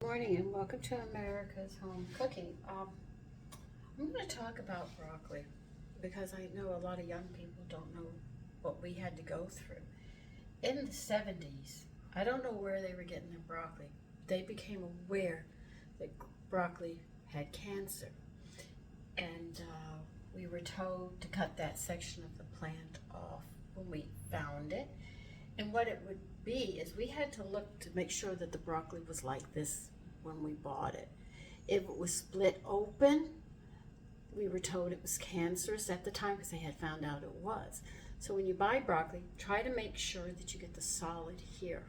Morning and welcome to America's Home Cooking. I'm going to talk about broccoli because I know a lot of young people don't know what we had to go through. In the 70s, I don't know where they were getting their broccoli. They became aware that broccoli had cancer, and we were told to cut that section of the plant off when we found it. And what it would be is we had to look to make sure that the broccoli was like this when we bought it. If it was split open, we were told it was cancerous at the time because they had found out it was. So when you buy broccoli, try to make sure that you get the solid here.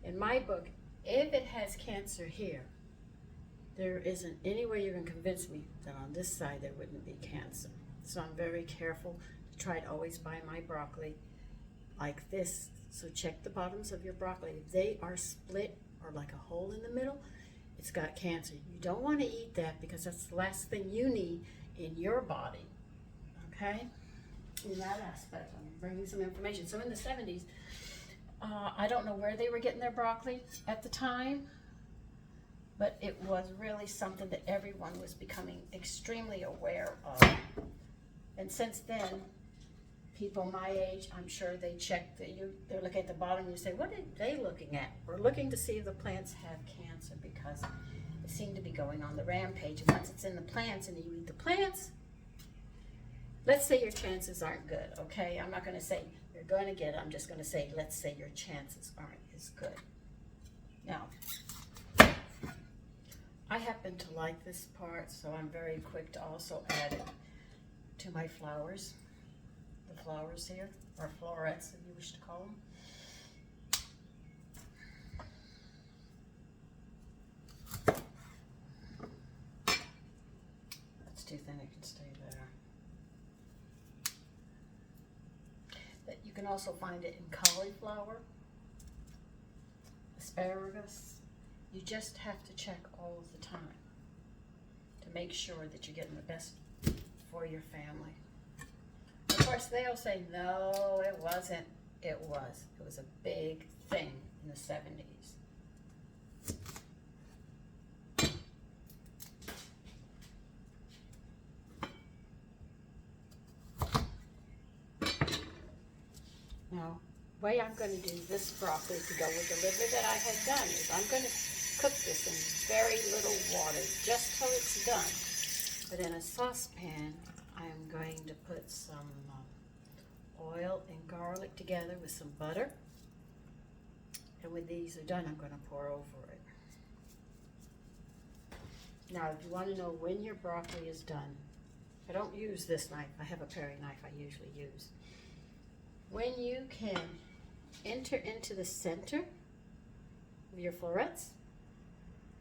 In my book, if it has cancer here, there isn't any way you're going to convince me that on this side there wouldn't be cancer. So I'm very careful to try to always buy my broccoli like this. So check the bottoms of your broccoli. If they are split or like a hole in the middle, it's got cancer. You don't want to eat that because that's the last thing you need in your body. Okay? In that aspect, I'm bringing some information. So in the 70s, I don't know where they were getting their broccoli at the time, but it was really something that everyone was becoming extremely aware of. And since then, people my age, I'm sure they check they're looking at the bottom and you say, what are they looking at? We're looking to see if the plants have cancer because it seemed to be going on the rampage. And once it's in the plants and you eat the plants, let's say your chances aren't good, okay? I'm not gonna say you're gonna get it, I'm just gonna say, let's say your chances aren't as good. Now, I happen to like this part, so I'm very quick to also add it to my flowers. The flowers here, or florets if you wish to call them. That's too thin, it can stay there. But you can also find it in cauliflower, asparagus. You just have to check all of the time to make sure that you're getting the best for your family. Of course, they'll say, no, it wasn't. It was. It was a big thing in the 70s. Now, the way I'm going to do this broccoli to go with the liver that I had done is I'm going to cook this in very little water, just till it's done. But in a saucepan, I'm going to put some oil and garlic together with some butter. And when these are done, I'm going to pour over it. Now, if you want to know when your broccoli is done, I don't use this knife. I have a paring knife I usually use. When you can enter into the center of your florets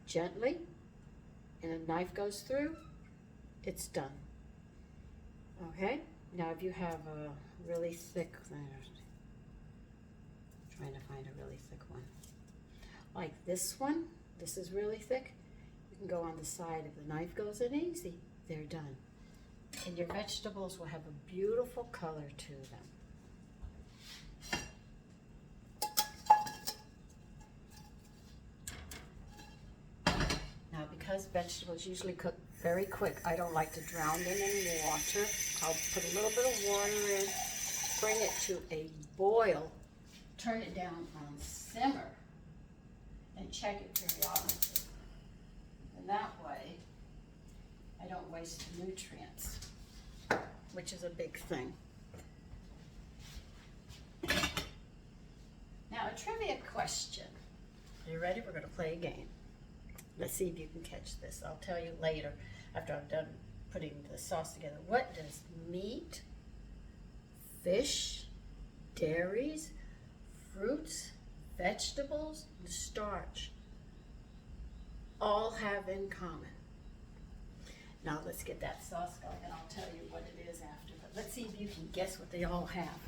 gently, and a knife goes through, it's done. Okay, now if you have a really thick, trying to find a really thick one, like this one, this is really thick, you can go on the side. If the knife goes in easy, they're done. And your vegetables will have a beautiful color to them. Now, because vegetables usually cook very quick, I don't like to drown them in water. I'll put a little bit of water in, bring it to a boil, turn it down on simmer, and check it periodically. And that way, I don't waste nutrients, which is a big thing. Now, a trivia question. Are you ready? We're going to play a game. Let's see if you can catch this. I'll tell you later after I've done putting the sauce together. What does meat, fish, dairies, fruits, vegetables, and starch all have in common? Now let's get that sauce going and I'll tell you what it is after. But let's see if you can guess what they all have.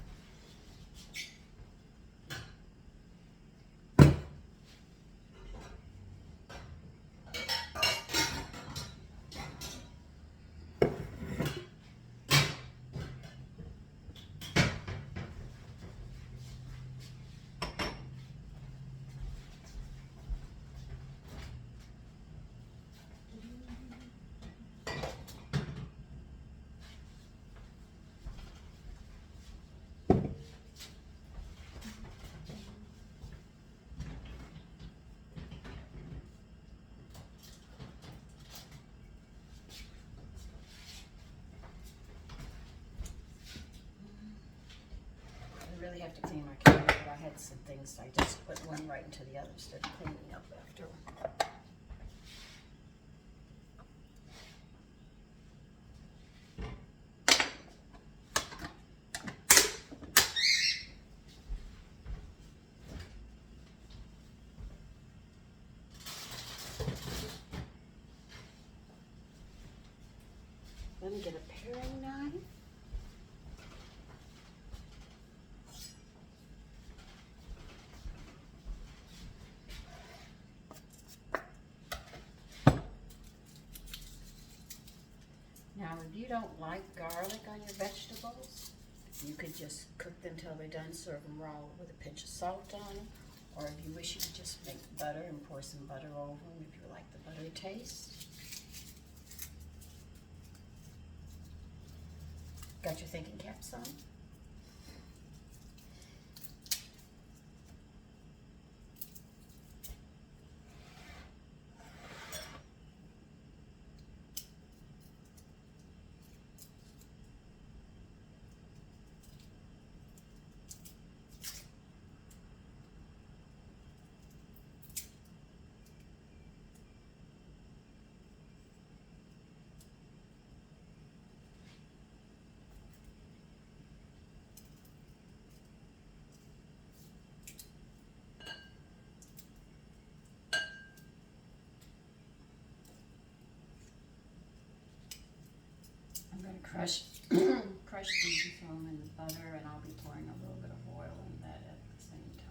have to clean my cabinet, but I had some things, I just put one right into the other instead of cleaning up after. Let me get a paring knife. Now, if you don't like garlic on your vegetables, you could just cook them till they're done, serve them raw with a pinch of salt on them. Or if you wish, you could just make butter and pour some butter over them if you like the buttery taste. Got your thinking caps on? I'm going to crush these and throw them in the butter, and I'll be pouring a little bit of oil in that at the same time.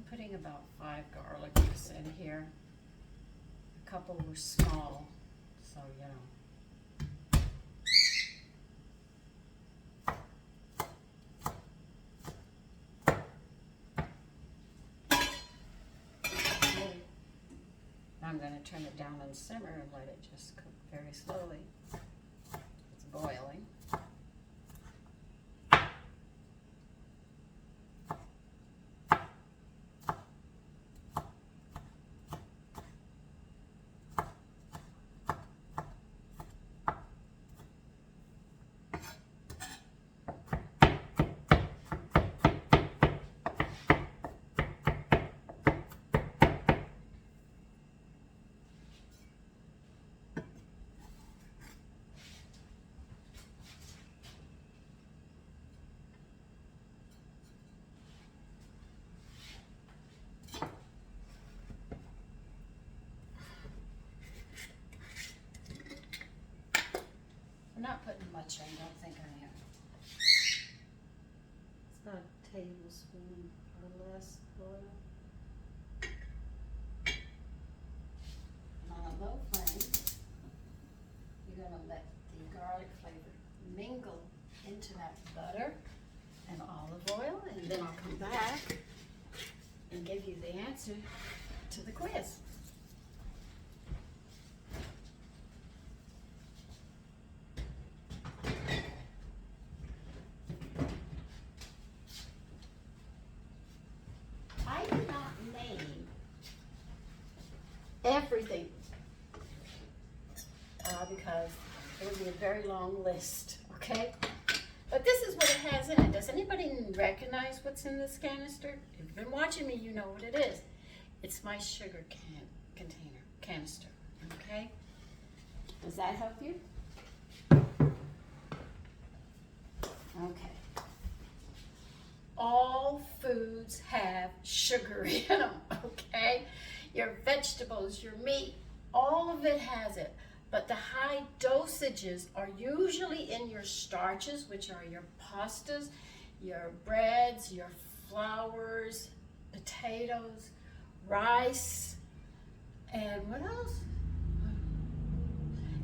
Putting about 5 garlic leaves in here. A couple were small, so you know. I'm going to turn it down and simmer and let it just cook very slowly. It's boiling. I'm not putting much in, don't think I am. It's about a tablespoon or less oil. And on a low flame, you're going to let the garlic flavor mingle into that butter and olive oil, and then I'll come back and give you the answer to the quiz. Everything, because it would be a very long list, okay? But this is what it has in it. Does anybody recognize what's in this canister? If you've been watching me, you know what it is. It's my sugar canister, okay? Does that help you? Okay. All foods have sugar in them, okay? Your vegetables, your meat, all of it has it. But the high dosages are usually in your starches, which are your pastas, your breads, your flours, potatoes, rice, and what else?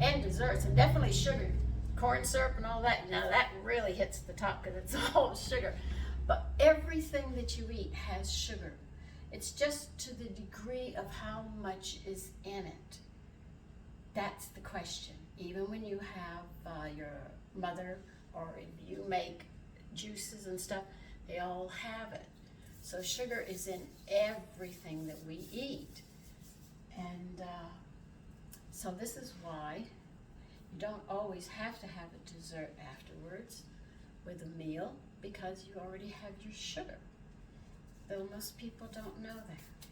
and desserts, and definitely sugar. Corn syrup and all that, now that really hits the top because it's all sugar. But everything that you eat has sugar. It's just to the degree of how much is in it. That's the question. Even when you have your mother, or if you make juices and stuff, they all have it. So sugar is in everything that we eat. And so this is why you don't always have to have a dessert afterwards with a meal, because you already have your sugar. Though most people don't know that.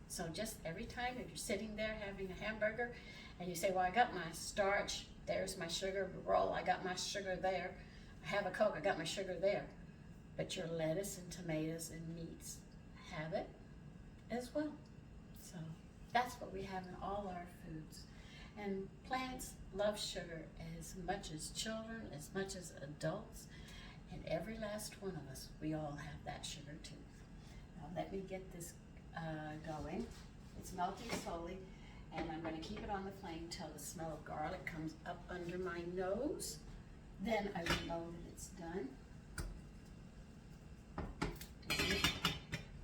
So just every time if you're sitting there having a hamburger and you say, well, I got my starch, there's my sugar. Roll, I got my sugar there. I have a Coke, I got my sugar there. But your lettuce and tomatoes and meats have it as well. So that's what we have in all our foods. And plants love sugar as much as children, as much as adults, and every last one of us, we all have that sugar too. Now let me get this going. It's melting slowly, and I'm going to keep it on the flame till the smell of garlic comes up under my nose. Then I will know that it's done.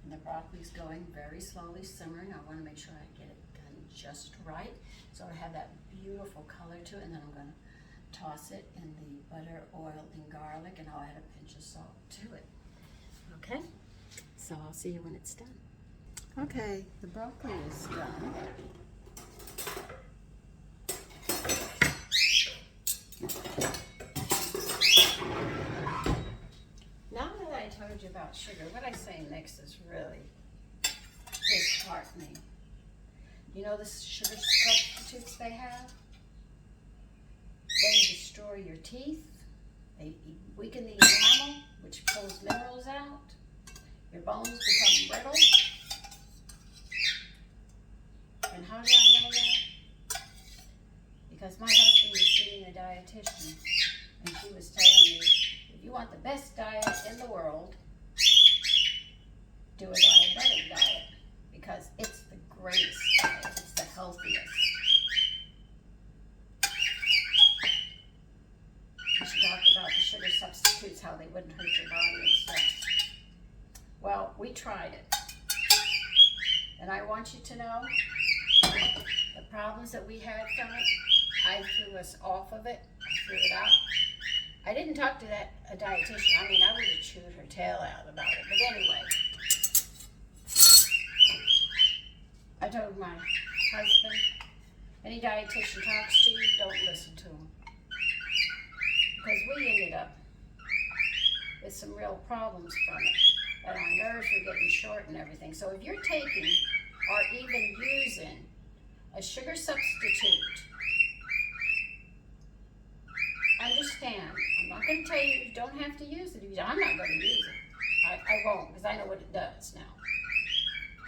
And the broccoli's going very slowly simmering. I want to make sure I get it done just right, so I have that beautiful color to it. And then I'm going to toss it in the butter, oil, and garlic, and I'll add a pinch of salt to it. Okay, so I'll see you when it's done. Okay, the broccoli is done. Now that I told you about sugar, what I say next is really disheartening. You know the sugar substitutes they have? They destroy your teeth. They weaken the enamel, which pulls minerals out. Your bones become brittle. And how do I know that? Because my husband was seeing a dietitian, and she was telling me, if you want the best diet in the world, do a diabetic diet, because it's the greatest diet, it's the healthiest. She talked about the sugar substitutes, how they wouldn't hurt your body and stuff. Well, we tried it. And I want you to know, the problems that we had from it, I threw us off of it, I threw it out. I didn't talk to a dietitian. I mean, I would have chewed her tail out about it. But anyway, I told my husband, any dietitian talks to you, don't listen to him. Because we ended up with some real problems from it. And our nerves were getting short and everything. So if you're taking or even using a sugar substitute, understand, I'm not going to tell you don't have to use it. I'm not going to use it. I won't, because I know what it does now.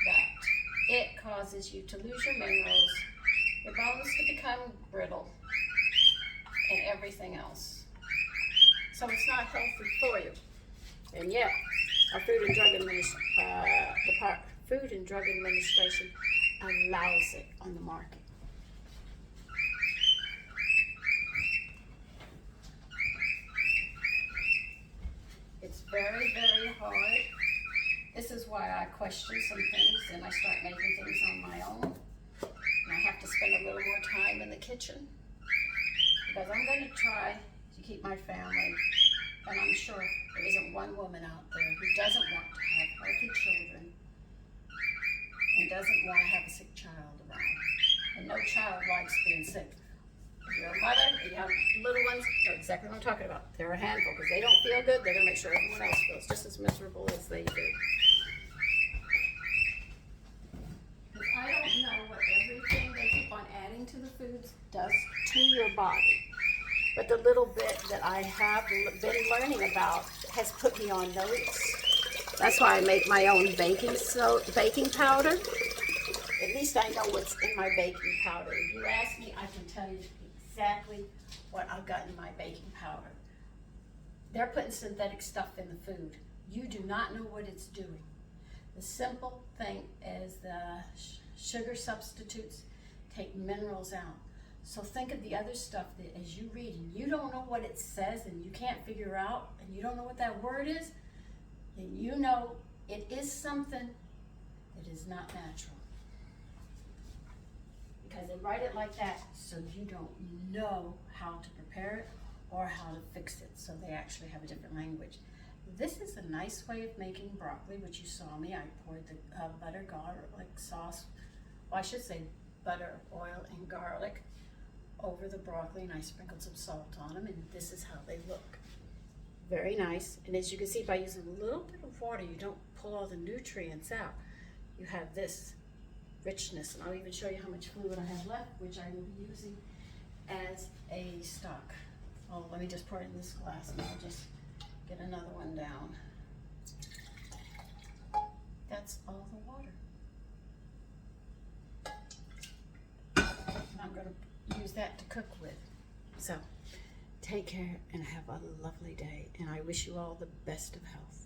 That it causes you to lose your minerals, your bones to become brittle, and everything else. So it's not healthy for you. And yet, our Food and Drug Administration allows it on the market. It's very, very hard. This is why I question some things and I start making things on my own. And I have to spend a little more time in the kitchen, because I'm going to try to keep my family. And I'm sure there isn't one woman out there who doesn't want to have healthy children and doesn't want to have a sick child around. And no child likes being sick. If you're a mother and you have little ones, know exactly what I'm talking about. They're a handful, because they don't feel good. They're going to make sure everyone else feels just as miserable as they do. Because I don't know what everything they keep on adding to the foods does to your body. But the little bit that I have been learning about has put me on notice. That's why I make my own baking powder. At least I know what's in my baking powder. If you ask me, I can tell you exactly what I've got in my baking powder. They're putting synthetic stuff in the food. You do not know what it's doing. The simple thing is the sugar substitutes take minerals out. So think of the other stuff that as you read and you don't know what it says and you can't figure out and you don't know what that word is, then you know it is something that is not natural. Because they write it like that so you don't know how to prepare it or how to fix it. So they actually have a different language. This is a nice way of making broccoli, which you saw me. I poured the butter, garlic sauce, well, I should say butter, oil, and garlic over the broccoli, and I sprinkled some salt on them, and this is how they look. Very nice. And as you can see, by using a little bit of water, you don't pull all the nutrients out. You have this richness, and I'll even show you how much fluid I have left, which I will be using as a stock. Oh, let me just pour it in this glass, and I'll just get another one down. That's all the water. And I'm going to use that to cook with. So, take care and have a lovely day, and I wish you all the best of health.